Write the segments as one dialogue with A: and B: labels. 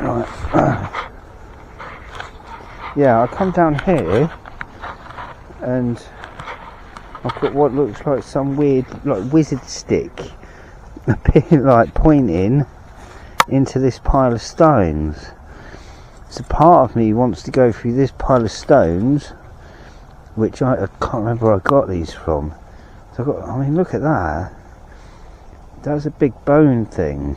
A: Right. Yeah, I come down here and I've got what looks like some weird, like, wizard stick, like pointing into this pile of stones. So part of me wants to go through this pile of stones, which I can't remember where I got these from. So I mean, look at that. That was a big bone thing,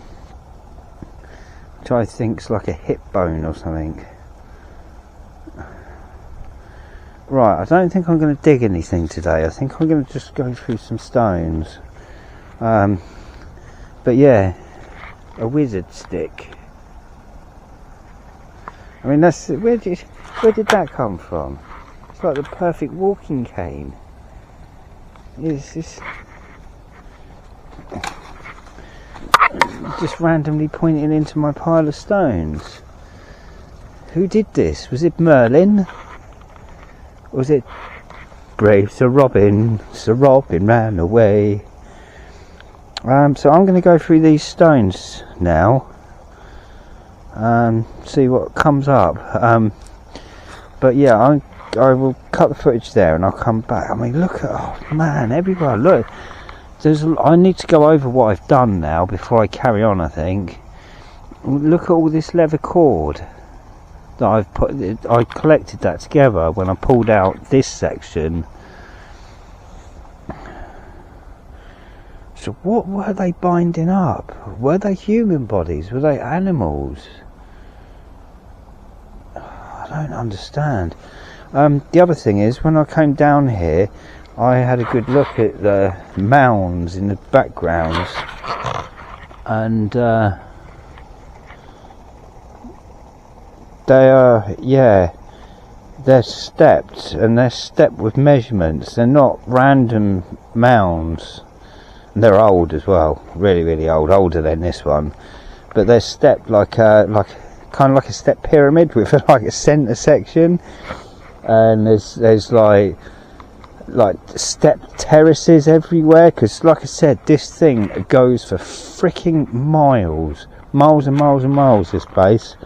A: which I think's like a hip bone or something. Right, I don't think I'm going to dig anything today. I think I'm going to just go through some stones. But yeah, a wizard stick. I mean, that's where did that come from? It's like the perfect walking cane. It's just randomly pointing into my pile of stones. Who did this? Was it Merlin? Or was it brave Sir Robin? Sir Robin ran away. So I'm going to go through these stones now. See what comes up. But yeah, I will cut the footage there and I'll come back. I mean, look at, oh man, everywhere. Look, I need to go over what I've done now before I carry on, I think. Look at all this leather cord that I've put. I collected that together when I pulled out this section. So what were they binding up? Were they human bodies? Were they animals? I don't understand. The other thing is, when I came down here, I had a good look at the mounds in the background, and they are, yeah, they're stepped, and they're stepped with measurements. They're not random mounds. And they're old as well, really old, older than this one. But they're stepped like kind of like a step pyramid with like a centre section, and there's like step terraces everywhere. Because like I said, this thing goes for freaking miles and miles. This place.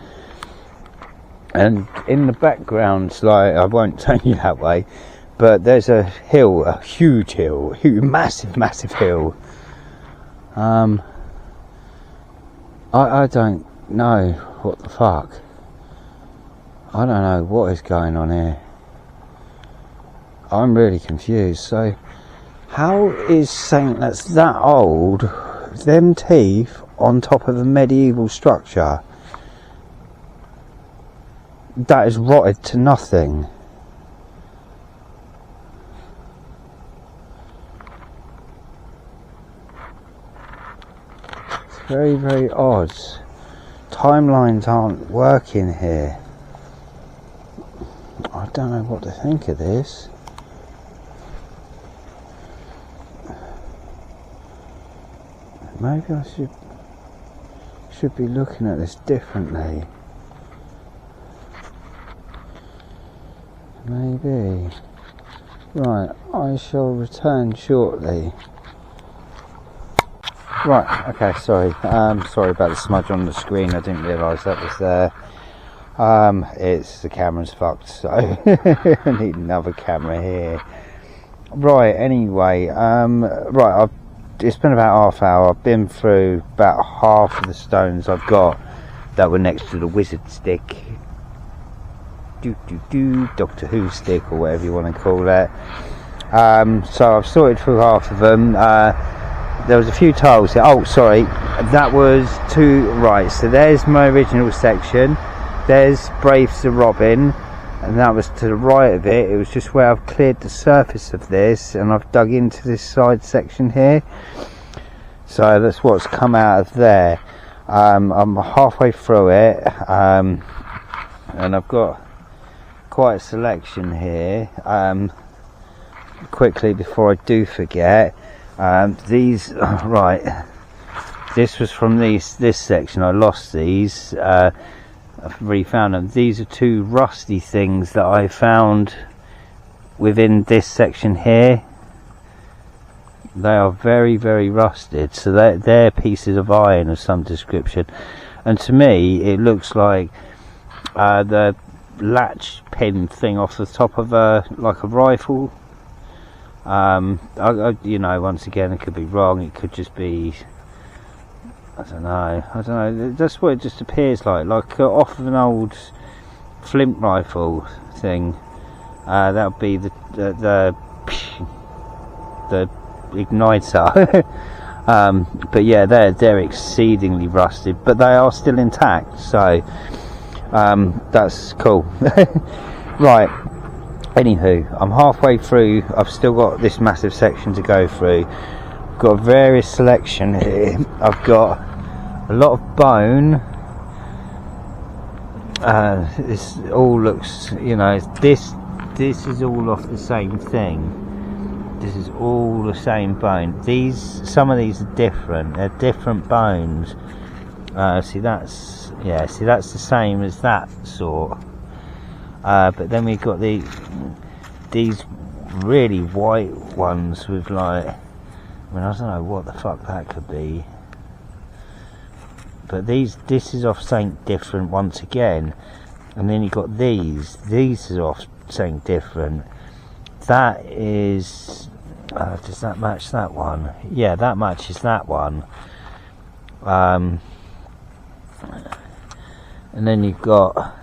A: And in the background, like, I won't turn you that way, but there's a hill, a huge hill, massive hill. I don't know what the fuck. I don't know what is going on here. I'm really confused. So, how is something that's that old, them teeth on top of a medieval structure that is rotted to nothing? It's very odd. Timelines aren't working here. I don't know what to think of this. Maybe I should be looking at this differently. Maybe. Right, I shall return shortly. Right, okay, sorry. Sorry about the smudge on the screen. I didn't realise that was there. It's the camera's fucked, so I need another camera here. Right, anyway, right, it's been about half hour. I've been through about half of the stones I've got that were next to the wizard stick. Doctor Who stick, or whatever you want to call it. So I've sorted through half of them. There was a few tiles here. Oh, sorry, that was two. Right, so there's my original section. There's Brave Sir Robin, and that was to the right of it. It was just where I've cleared the surface of this, and I've dug into this side section here. So that's what's come out of there. I'm halfway through it, and I've got quite a selection here. Quickly before I do forget, these right, this was from this section. I lost these. I've refound them. These are two rusty things that I found within this section here. They are very rusted, so they're pieces of iron of some description. and to me it looks like the latch pin thing off the top of like a rifle. You know, once again, it could be wrong. It could just be, I don't know. That's what it just appears like off of an old flint rifle thing. That would be the igniter. But yeah, they're exceedingly rusted, but they are still intact. So that's cool. Right. Anywho, I'm halfway through. I've still got this massive section to go through. I've got a various selection here. I've got a lot of bone. This all looks, you know, this is all off the same thing. This is all the same bone. Some of these are different. They're different bones. See, that's the same as that sort. But then we've got these really white ones with like, I mean, I don't know what the fuck that could be. But this is off something different once again. And then you've got these is off something different. That is, does that match that one? Yeah, that matches that one. And then you've got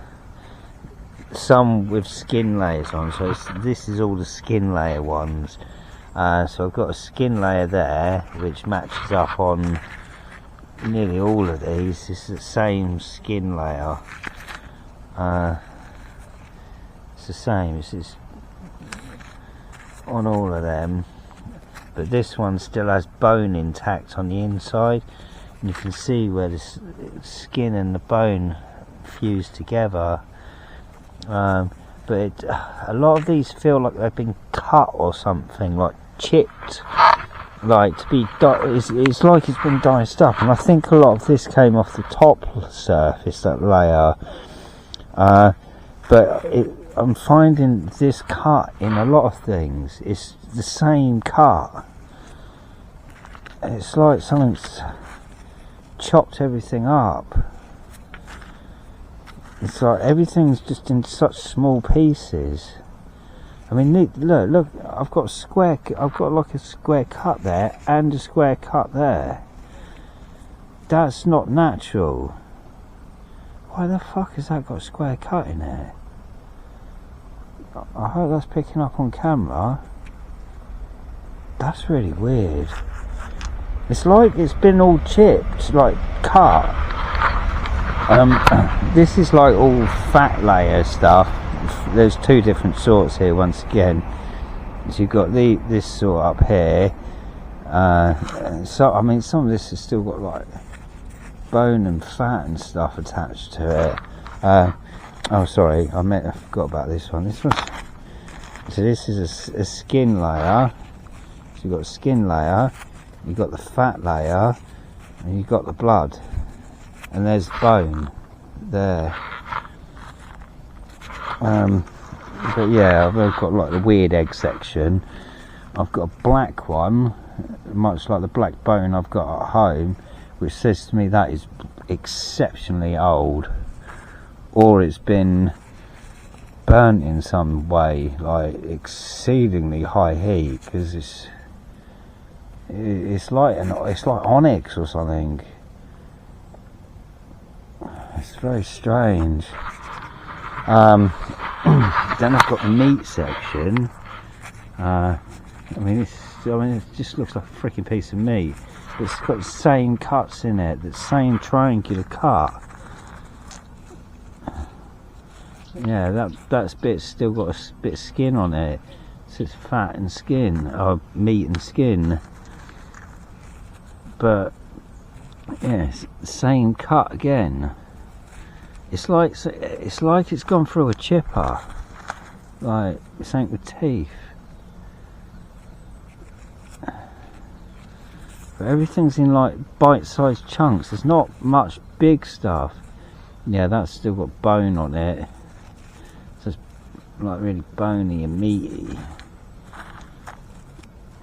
A: some with skin layers on, so this is all the skin layer ones. So I've got a skin layer there which matches up on nearly all of these. This is the same skin layer. It's the same, it's on all of them, but this one still has bone intact on the inside, and you can see where the skin and the bone fuse together. But a lot of these feel like they've been cut or something, like chipped, like to be it's like it's been diced up. And I think a lot of this came off the top surface, that layer. But I'm finding this cut in a lot of things. It's the same cut. It's like something's chopped everything up. It's like everything's just in such small pieces. I mean, look, I've got like a square cut there and a square cut there. That's not natural. Why the fuck has that got a square cut in there? I hope that's picking up on camera. That's really weird. It's like it's been all chipped, like cut. This is like all fat layer stuff. There's two different sorts here once again. So you've got this sort up here. So I mean, some of this has still got like bone and fat and stuff attached to it. Oh, sorry, I forgot about this one. So this is a skin layer. So you've got a skin layer, you've got the fat layer, and you've got the blood. And there's bone there. But yeah, I've got like the weird egg section. I've got a black one, much like the black bone I've got at home, which says to me that is exceptionally old, or it's been burnt in some way, like exceedingly high heat, because it's like onyx or something. It's very strange. Then I've got the meat section. I mean, it just looks like a freaking piece of meat. It's got the same cuts in it, the same triangular cut. Yeah, that's bit's still got a bit of skin on it. So it's fat and skin, or meat and skin. But yeah, it's the same cut again. It's like it's gone through a chipper, like something with teeth. But everything's in like bite-sized chunks. There's not much big stuff. Yeah, that's still got bone on it. So it's like really bony and meaty.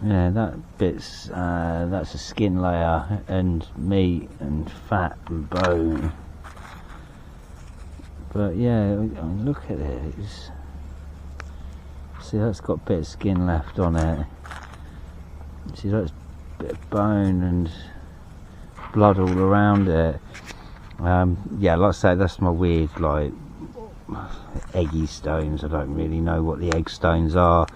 A: Yeah, that that's a skin layer and meat and fat and bone. But yeah, I mean, look at it. See, that's got a bit of skin left on it. See, that's a bit of bone and blood all around it. Yeah, like I say, that's my weird, like, eggy stones. I don't really know what the egg stones are.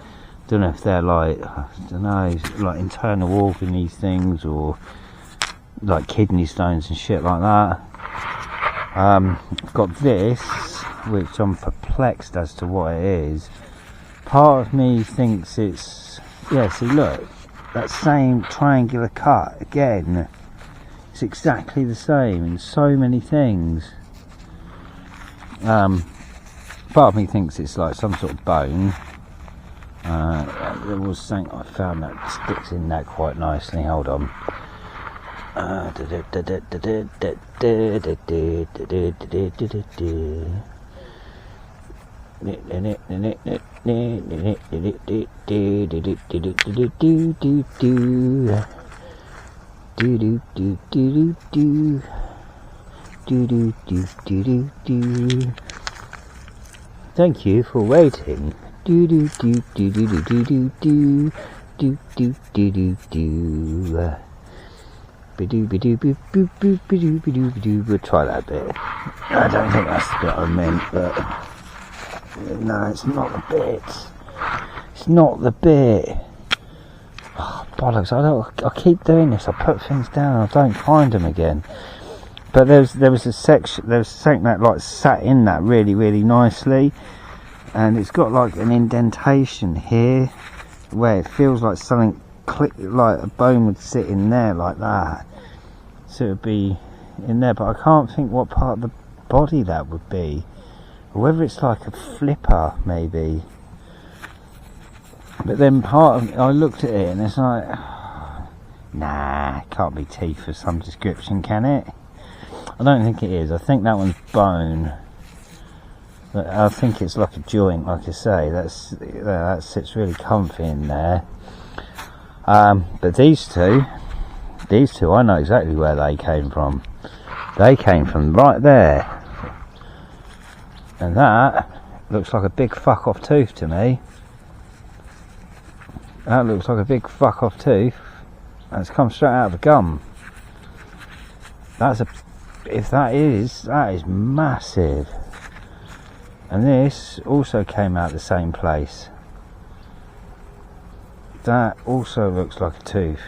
A: Don't know if they're like, I don't know, like internal organy things, or like kidney stones and shit like that. I've got this, which I'm perplexed as to what it is. Part of me thinks it's, yeah, see, look, that same triangular cut again. It's exactly the same in so many things. Part of me thinks it's like some sort of bone. There was something I found that sticks in that quite nicely. Hold on. Thank you for waiting. We'll try that bit. I don't think that's the bit I meant, but no, it's not the bit. It's not the bit. Oh, bollocks! I keep doing this. I put things down and I don't find them again. But there was a section. There was something that like sat in that really, really nicely, and it's got like an indentation here where it feels like something like a bone would sit in there like that. So it would be in there, but I can't think what part of the body that would be, or whether it's like a flipper maybe. But then I looked at it and it's like, nah, it can't be teeth of some description, can it? I don't think it is. I think that one's bone. But I think it's like a joint, like I say. That sits really comfy in there. But these two, I know exactly where they came from. They came from right there. And that looks like a big fuck off tooth to me. That looks like a big fuck off tooth. And it's come straight out of the gum. If that is massive. And this also came out the same place. That also looks like a tooth.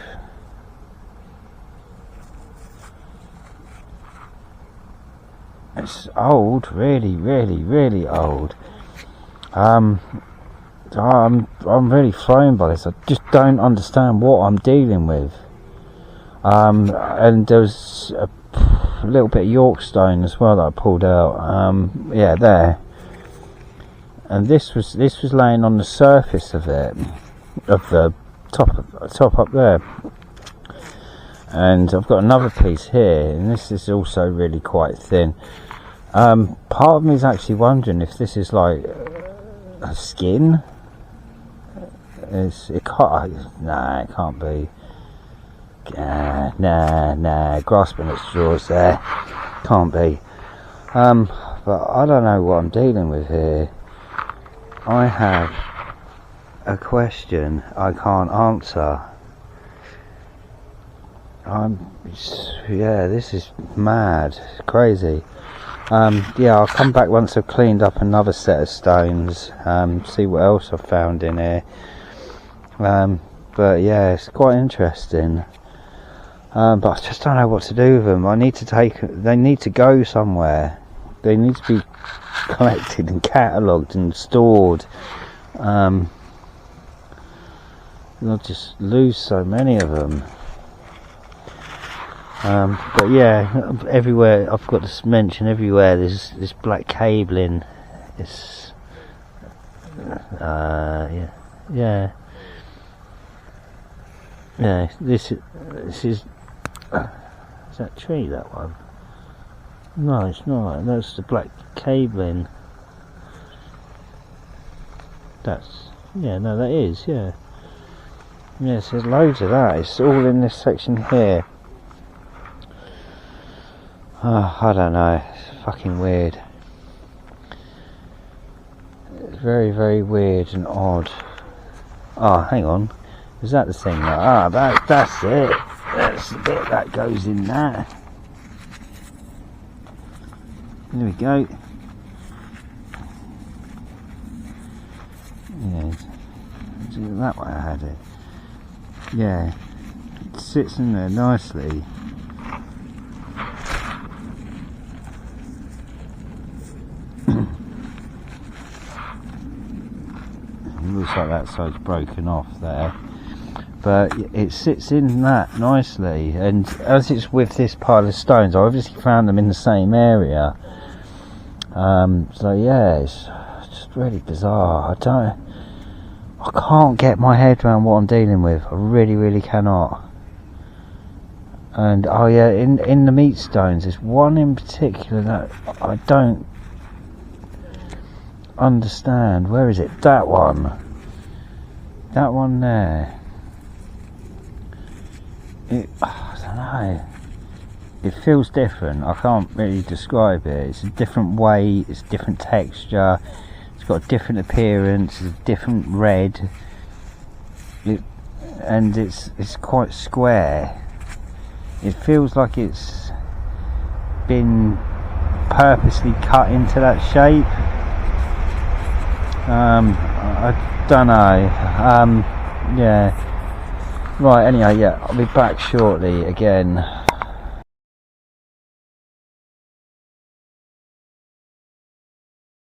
A: It's old, really, really, really old. I'm really thrown by this. I just don't understand what I'm dealing with. And there was a little bit of York stone as well that I pulled out. Yeah, there. And this was laying on the surface of it, of the top up there. And I've got another piece here, and this is also really quite thin. Part of me is actually wondering if this is like a skin. It can't be. Nah, grasping at straws there. Can't be. But I don't know what I'm dealing with here. I have a question I can't answer. This is mad. It's crazy. I'll come back once I've cleaned up another set of stones, see what else I've found in here. But yeah, it's quite interesting. But I just don't know what to do with them. They need to go somewhere. They need to be collected and catalogued and stored. I'll just lose so many of them. But yeah, everywhere I've got to mention, everywhere there's this black cabling. It's yeah. This is that tree, that one? No, it's not. That's the black cabling. That is, yeah. Yes, there's loads of that. It's all in this section here. I don't know. It's fucking weird. Very, very weird and odd. Oh, hang on. Is that the thing? That's it. That's the bit that goes in there. There we go. Yeah, that way I had it. Yeah, it sits in there nicely. It looks like that side's broken off there, but it sits in that nicely, and as it's with this pile of stones, I obviously found them in the same area. So yeah, it's just really bizarre. I can't get my head around what I'm dealing with. I really cannot. And oh yeah, in the meat stones, there's one in particular that I don't understand. Where is it? That one there. I don't know. It feels different. I can't really describe it. It's a different weight, it's a different texture, it's got a different appearance, it's a different red, and it's quite square. It feels like it's been purposely cut into that shape. I don't know. Yeah. Right, anyway, yeah, I'll be back shortly again.